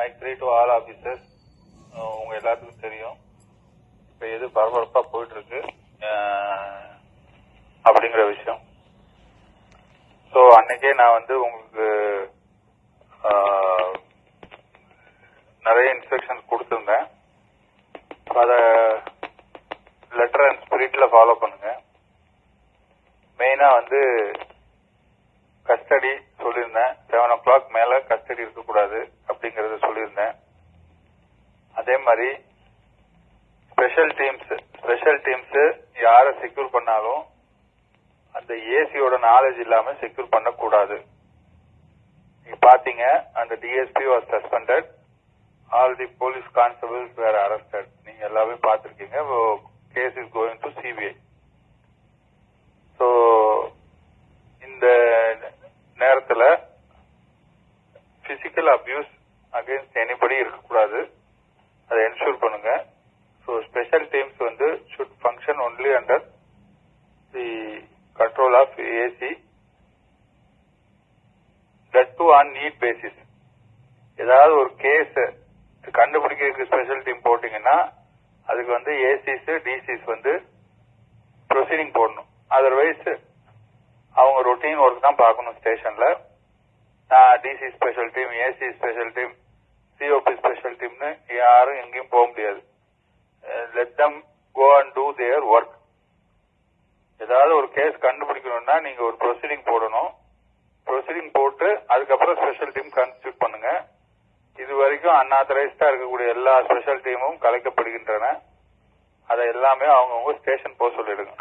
Mic 3 to all officers. உங்க எல்லாத்துக்கும் தெரியும் இப்ப எது பரபரப்பா போயிட்டு இருக்கு அப்படிங்கிற விஷயம். ஸோ அன்னைக்கே நான் வந்து உங்களுக்கு நிறைய இன்ஸ்ட்ரக்ஷன்ஸ் கொடுத்துருந்தேன். அதை லெட்டர் அண்ட் ஸ்பிரிட்ல ஃபாலோ பண்ணுங்க. மெயினா வந்து கஸ்டடி சொல்லியிருந்தேன். 7 o'clock மேல கஸ்டடி இருக்கக்கூடாது அப்படிங்கறத சொல்லியிருந்தேன். அதே மாதிரி ஸ்பெஷல் டீம்ஸ் யாரை செக்யூர் பண்ணாலும் அந்த ஏசியோட நாலேஜ் இல்லாம செக்யூர் பண்ணக்கூடாது. நீங்க பாத்தீங்க, அந்த DSP was suspended, all the police constables were arrested. நீங்க எல்லாமே பாத்திருக்கீங்க. Case is going to CBI. So இந்த நேரத்தில் பிசிக்கல் அபியூஸ் அகைன்ஸ்ட் எனிபடி இருக்கக்கூடாது. அதை என்ஷூர் பண்ணுங்க. ஸோ ஸ்பெஷல் டீம்ஸ் வந்து should function only under the control of AC, that too on need basis. ஏதாவது ஒரு கேஸ் கண்டுபிடிக்கிறதுக்கு ஸ்பெஷல் டீம் போட்டீங்கன்னா அதுக்கு வந்து ஏசிஸ் டிசிஸ் வந்து ப்ரொசீடிங் போடணும். அதர்வைஸ் அவங்க ரொட்டீன் ஒர்க் தான் பார்க்கணும் ஸ்டேஷன்ல. DC special team, AC special team, COP special டீம்னு யாரும் எங்கேயும் போக முடியாது. Let them go and do their work. ஏதாவது ஒரு கேஸ் கண்டுபிடிக்கணும்னா நீங்க ஒரு ப்ரொசீடிங் போடணும். ப்ரொசீடிங் போட்டு அதுக்கப்புறம் ஸ்பெஷல் டீம் கான்ஸ்டியூட் பண்ணுங்க. இது வரைக்கும் அன்ஆத்தரைஸ்டா இருக்கக்கூடிய எல்லா ஸ்பெஷல் டீமும் கலைக்கப்படுகின்றன. அதை எல்லாமே அவங்கவுங்க ஸ்டேஷன் போக சொல்லிடுங்க.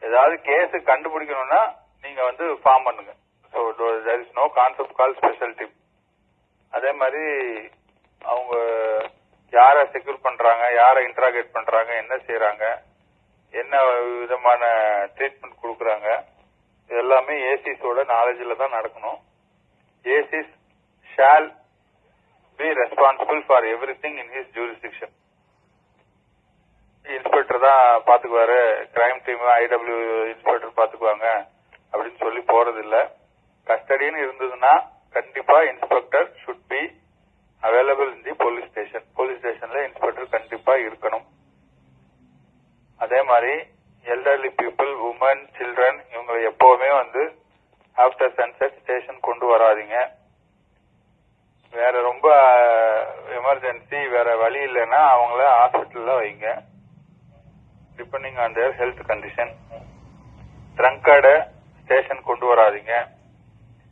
ஏதாவது கேஸ் கண்டுபிடிக்கணும்னா நீங்க வந்து ஃபார்ம் பண்ணுங்க. So there is no concept call special team. அதே மாதிரி அவங்க யாரை செக்யூர் பண்றாங்க, யாரை இன்ட்ராகேட் பண்றாங்க, என்ன செய்யறாங்க, என்ன விதமான ட்ரீட்மெண்ட் கொடுக்குறாங்க, இது எல்லாமே ஏசிஸோட நாலேஜில் தான் நடக்கணும். ACs shall be responsible for everything in his jurisdiction. Inspector தான் பாத்துக்குவாரு, கிரைம் டீம் ஐடபிள்யூ இன்ஸ்பெக்டர் பாத்துக்குவாங்க அப்படின்னு சொல்லி போறது இல்ல. கஸ்டடின்னு இருந்ததுன்னா கண்டிப்பா inspector should be available in the police station. Police ஸ்டேஷன்ல இன்ஸ்பெக்டர் கண்டிப்பா இருக்கணும். அதே மாதிரி எல்டர்லி பீப்புள், உமன், சில்ட்ரன் இவங்களை எப்பவுமே வந்து ஆஃப்டர் சன்செட் ஸ்டேஷன் கொண்டு வராதீங்க. வேற ரொம்ப எமர்ஜென்சி, வேற வழி இல்லைன்னா அவங்கள ஹாஸ்பிட்டல்ல வைங்க, depending on their health condition. ட்ரங்கர்ட ஸ்டேஷன் கொண்டு வராதீங்க.